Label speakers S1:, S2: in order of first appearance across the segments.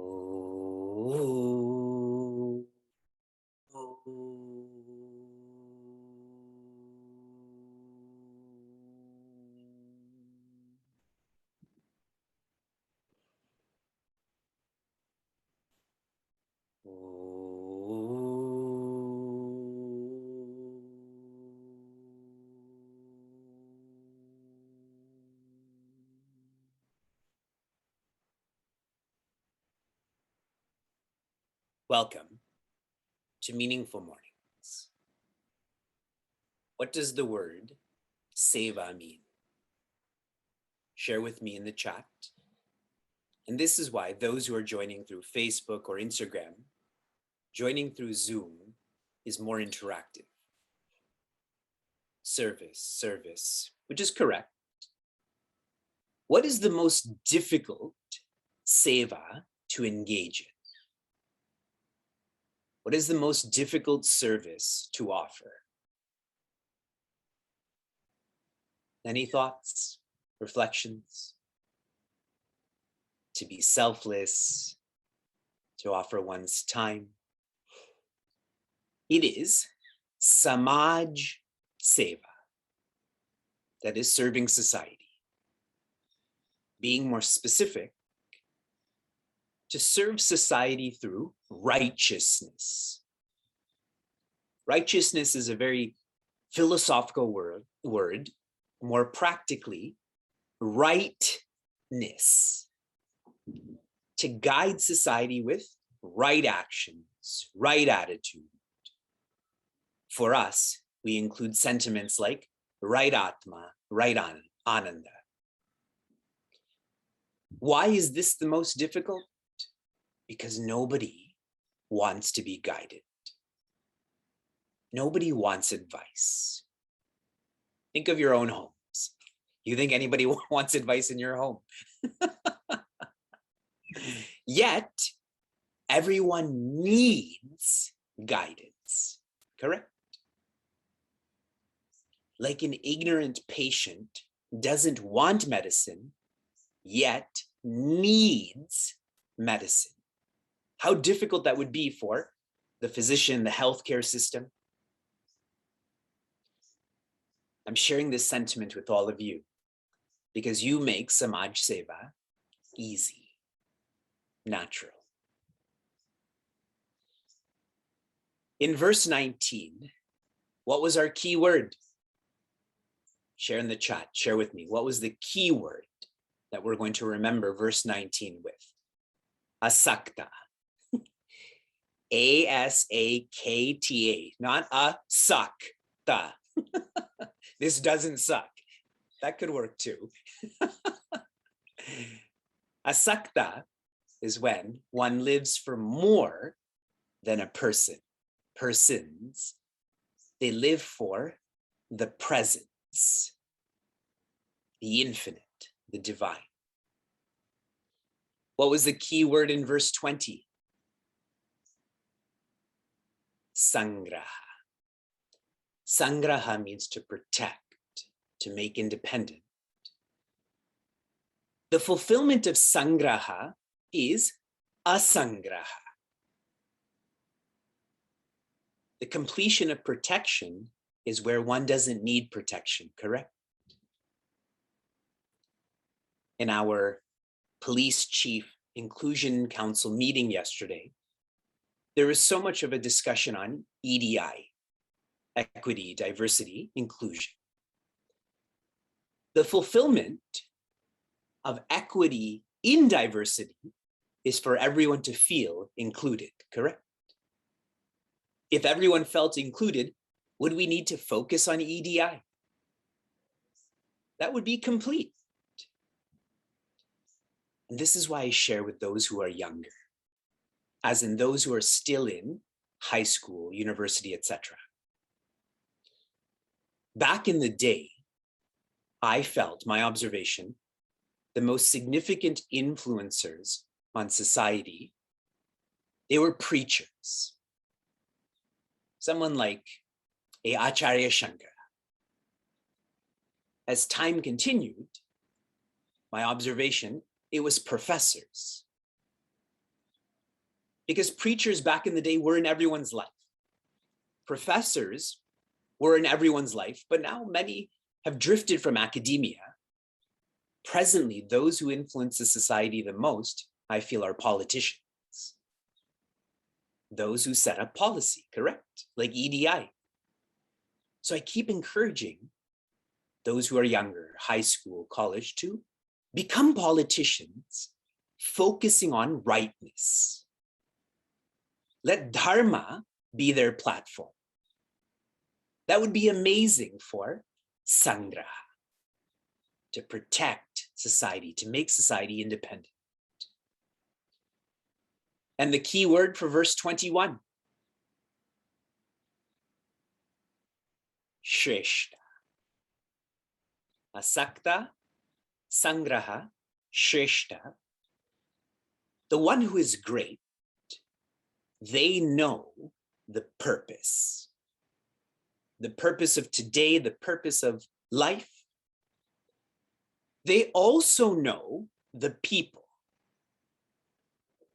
S1: Oh, welcome to Meaningful Mornings. What does the word seva mean? Share with me in the chat. And this is why those who are joining through Facebook or Instagram, joining through Zoom is more interactive. Service, which is correct. What is the most difficult seva to engage in? What is the most difficult service to offer? Any thoughts, reflections? To be selfless, to offer one's time. It is samaj seva, that is serving society. Being more specific, to serve society through righteousness. Righteousness is a very philosophical word, more practically, rightness. To guide society with right actions, right attitude. For us, we include sentiments like right atma, right ananda. Why is this the most difficult? Because nobody wants to be guided. Nobody wants advice. Think of your own homes. You think anybody wants advice in your home? Yet, everyone needs guidance, correct? Like an ignorant patient doesn't want medicine, yet needs medicine. How difficult that would be for the physician, the healthcare system. I'm sharing this sentiment with all of you because you make samaj seva easy, natural. In verse 19, what was our key word? Share in the chat, share with me. What was the key word that we're going to remember verse 19 with? Asakta. A-S-A-K-T-A, not asakta. This doesn't suck. That could work too. Asakta is when one lives for more than a person. Persons, they live for the presence, the infinite, the divine. What was the key word in verse 20? Sangraha. Sangraha means to protect, to make independent. The fulfillment of sangraha is asangraha. The completion of protection is where one doesn't need protection, correct? In our police chief inclusion council meeting yesterday, there was so much of a discussion on EDI, equity, diversity, inclusion. The fulfillment of equity in diversity is for everyone to feel included, correct? If everyone felt included, would we need to focus on EDI? That would be complete. And this is why I share with those who are younger, as in those who are still in high school, university, etc. Back in the day, I felt, my observation, the most significant influencers on society, they were preachers. Someone like a Acharya Shankara. As time continued, my observation, it was professors. Because preachers back in the day were in everyone's life. Professors were in everyone's life, but now many have drifted from academia. Presently, those who influence the society the most, I feel, are politicians. Those who set up policy, correct? Like EDI. So I keep encouraging those who are younger, high school, college, to become politicians, focusing on rightness. Let Dharma be their platform. That would be amazing for Sangraha, to protect society, to make society independent. And the key word for verse 21, Shreshta. Asakta, Sangraha, Shreshta. The one who is great, they know the purpose. The purpose of today, the purpose of life. They also know the people.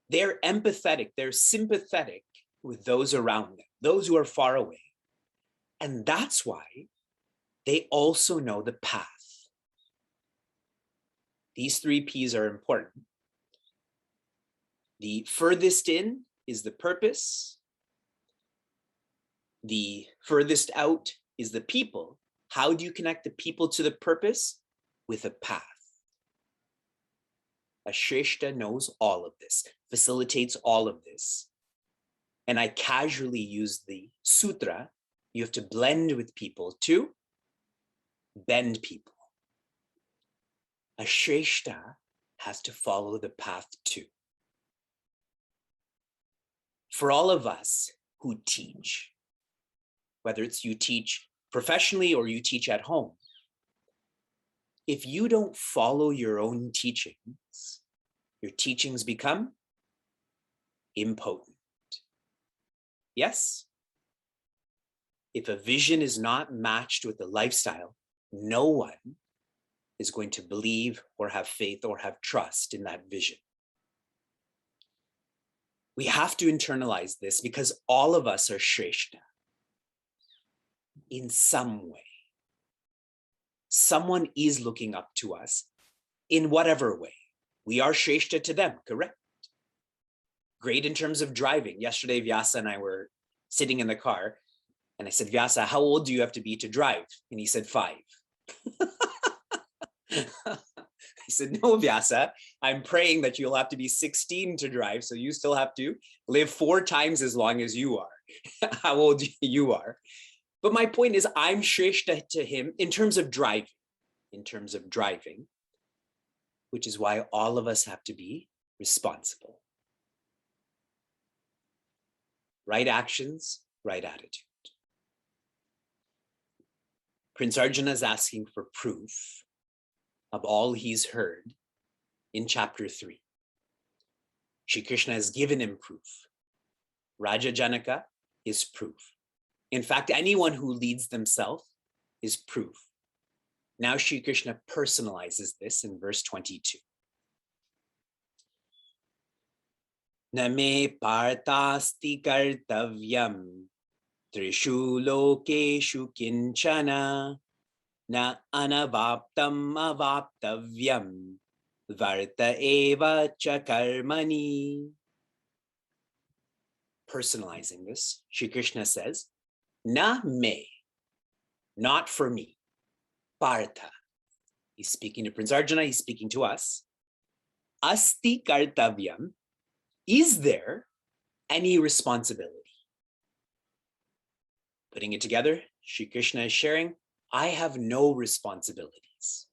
S1: They're empathetic, they're sympathetic with those around them, those who are far away. And that's why they also know the path. These 3 P's are important. The furthest in is the purpose. The furthest out is the people. How do you connect the people to the purpose? With a path. A Shreshta knows all of this, facilitates all of this. And I casually use the sutra. You have to blend with people to bend people. A Shreshta has to follow the path too. For all of us who teach, whether it's you teach professionally or you teach at home, if you don't follow your own teachings, your teachings become impotent. Yes? If a vision is not matched with a lifestyle, no one is going to believe or have faith or have trust in that vision. We have to internalize this because all of us are Shreshta in some way. Someone is looking up to us in whatever way. We are Shreshta to them, correct? Great in terms of driving. Yesterday, Vyasa and I were sitting in the car and I said, Vyasa, how old do you have to be to drive? And he said, 5. I said, no, Vyasa, I'm praying that you'll have to be 16 to drive. So you still have to live 4 times as long as you are, how old you are. But my point is, I'm Shreshta to him in terms of driving, which is why all of us have to be responsible. Right actions, right attitude. Prince Arjuna is asking for proof of all he's heard in chapter 3. Shri Krishna has given him proof. Raja Janaka is proof. In fact, anyone who leads themselves is proof. Now Shri Krishna personalizes this in verse 22. Na me partasti kartavyam trishu lokeshu kinchana na anavaptam avaptavyam varta eva cha karmani. Personalizing this, Shri Krishna says, na me, not for me. Partha. He's speaking to Prince Arjuna, he's speaking to us. Asti kartavyam, is there any responsibility? Putting it together, Shri Krishna is sharing, I have no responsibilities.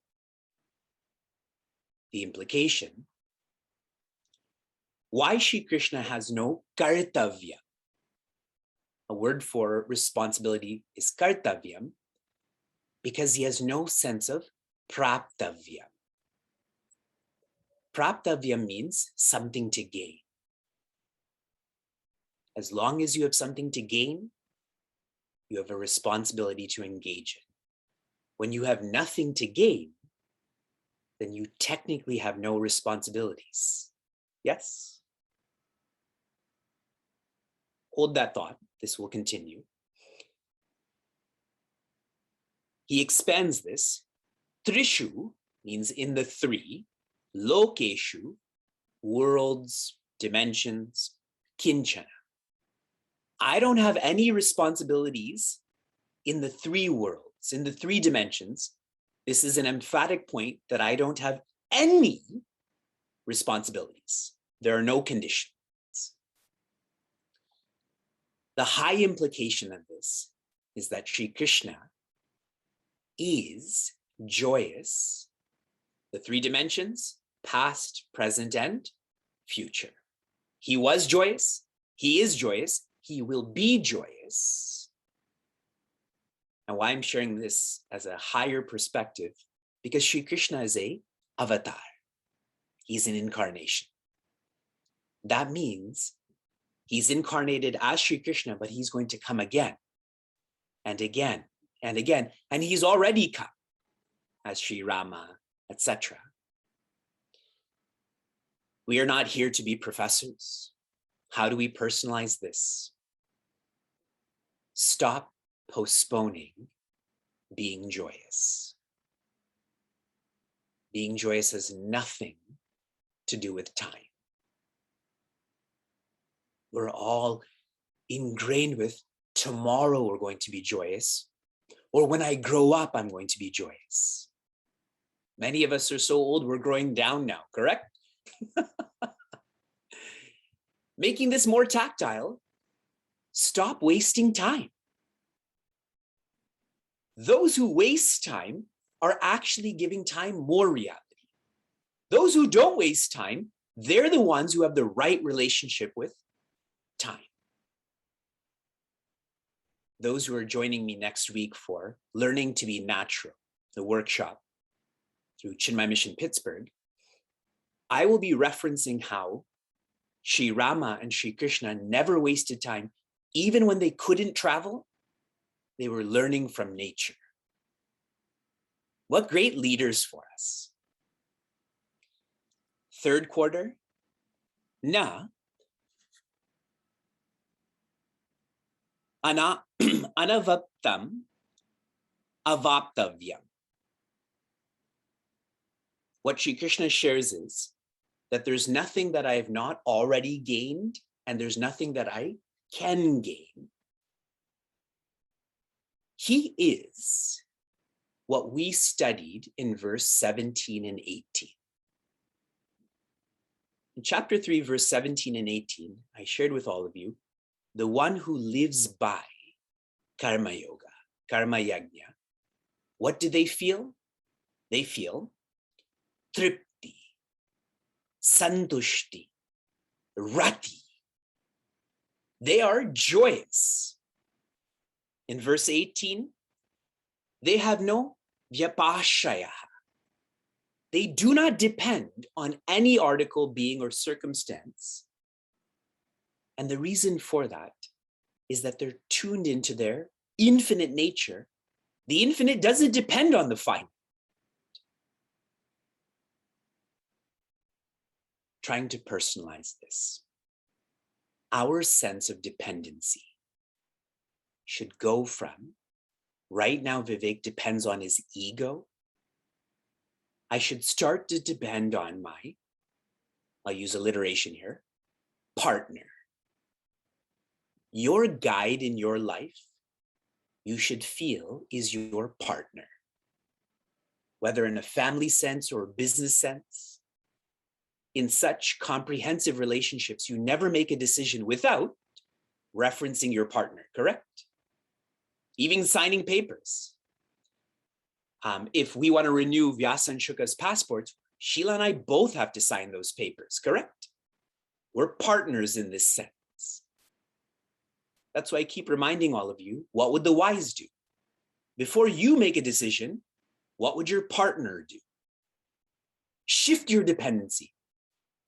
S1: The implication, why Shri Krishna has no kartavya. A word for responsibility is kartavyam, because he has no sense of praptavya. Praptavya means something to gain. As long as you have something to gain, you have a responsibility to engage in. When you have nothing to gain, then you technically have no responsibilities. Yes? hold that thought. This will continue. He expands this. Trishu means in the three. Lokeshu, worlds, dimensions. Kinchana. I don't have any responsibilities in the three worlds, in the three dimensions. This is an emphatic point that I don't have any responsibilities. There are no conditions. The high implication of this is that Sri Krishna is joyous. The three dimensions, past, present, and future. He was joyous. He is joyous. He will be joyous. And why I'm sharing this as a higher perspective, because Sri Krishna is an avatar. He's an incarnation. That means he's incarnated as Sri Krishna, but he's going to come again and again and again. And he's already come as Sri Rama, etc. We are not here to be professors. How do we personalize this? Stop postponing being joyous. Being joyous has nothing to do with time. We're all ingrained with tomorrow we're going to be joyous, or when I grow up, I'm going to be joyous. Many of us are so old, we're growing down now, correct? Making this more tactile, stop wasting time. Those who waste time are actually giving time more reality. Those who don't waste time, they're the ones who have the right relationship with time. Those who are joining me next week for Learning to be Natural, the workshop through Chinmay Mission Pittsburgh, I will be referencing how Sri Rama and Sri Krishna never wasted time. Even when they couldn't travel, they were learning from nature. What great leaders for us. Third quarter, na anavaptam avaptavyam. What Sri Krishna shares is that there's nothing that I have not already gained, and there's nothing that I can gain. He is what we studied in verse 17 and 18. In chapter 3, verse 17 and 18, I shared with all of you, the one who lives by karma yoga, karma yajna. What do they feel? They feel tripti, santushti, rati. They are joyous. In verse 18, they have no vyapashaya. They do not depend on any article, being, or circumstance. And the reason for that is that they're tuned into their infinite nature. The infinite doesn't depend on the finite. Trying to personalize this. Our sense of dependency should go from, right now Vivek depends on his ego. I should start to depend on my, I'll use alliteration here, partner. Your guide in your life, you should feel is your partner. Whether in a family sense or a business sense. In such comprehensive relationships, you never make a decision without referencing your partner, correct? Even signing papers. If we want to renew Vyasa and Shuka's passports, Sheila and I both have to sign those papers, correct? We're partners in this sense. That's why I keep reminding all of you, what would the wise do? Before you make a decision, what would your partner do? Shift your dependency.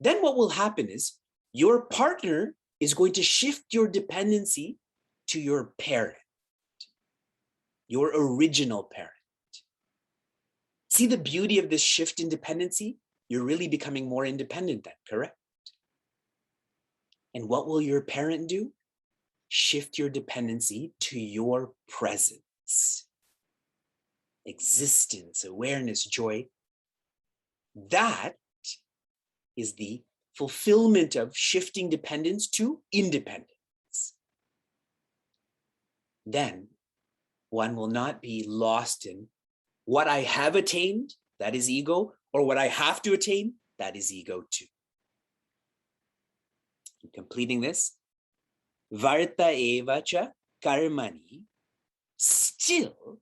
S1: Then what will happen is your partner is going to shift your dependency to your parent, your original parent. See the beauty of this shift in dependency? You're really becoming more independent then, correct? And what will your parent do? shift your dependency to your presence, existence, awareness, joy. That is the fulfillment of shifting dependence to independence. Then one will not be lost in what I have attained, that is ego, or what I have to attain, that is ego too. In completing this, Varta evacha karmani, still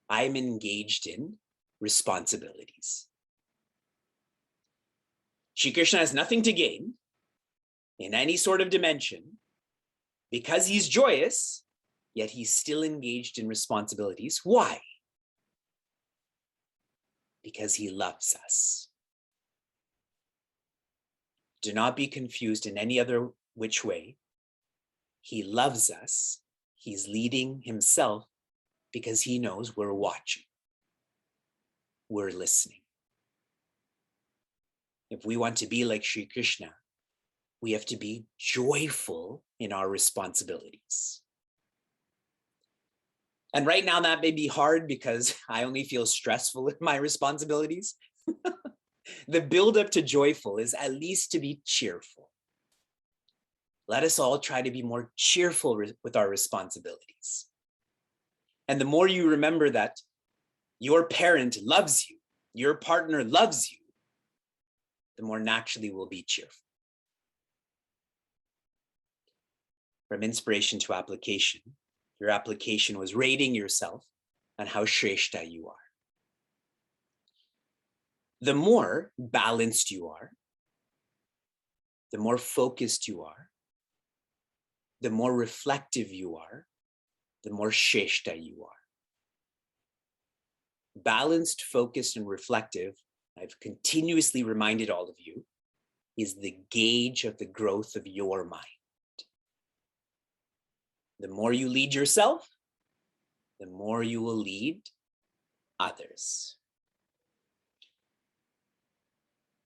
S1: I'm engaged in responsibilities. Shri Krishna has nothing to gain in any sort of dimension because he's joyous, yet he's still engaged in responsibilities. Why? Because he loves us. Do not be confused in any other which way. He loves us. He's leading himself because he knows we're watching. We're listening. If we want to be like Shri Krishna, we have to be joyful in our responsibilities. And right now that may be hard because I only feel stressful in my responsibilities. The buildup to joyful is at least to be cheerful. Let us all try to be more cheerful with our responsibilities. And the more you remember that your parent loves you, your partner loves you, the more naturally we'll be cheerful. From inspiration to application, your application was rating yourself on how shrestha you are. The more balanced you are, the more focused you are, the more reflective you are, the more shrestha you are. Balanced, focused, and reflective, I've continuously reminded all of you, is the gauge of the growth of your mind. The more you lead yourself, the more you will lead others.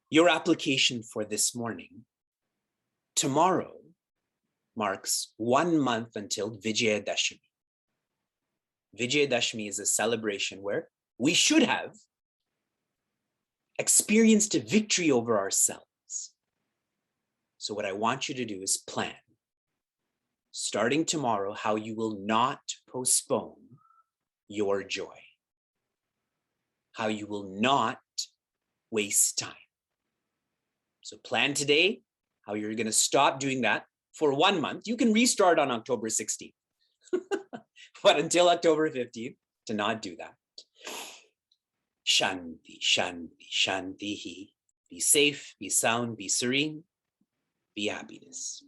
S1: Your application for this morning, tomorrow marks 1 month until Vijayadashami. Vijayadashami is a celebration where we should have experienced a victory over ourselves. So what I want you to do is plan, starting tomorrow, how you will not postpone your joy, how you will not waste time. So plan today how you're going to stop doing that for 1 month. You can restart on October 16th, but until October 15th, to not do that. Shanti, Shanti, Shanti. Be safe, be sound, be serene, be happiness.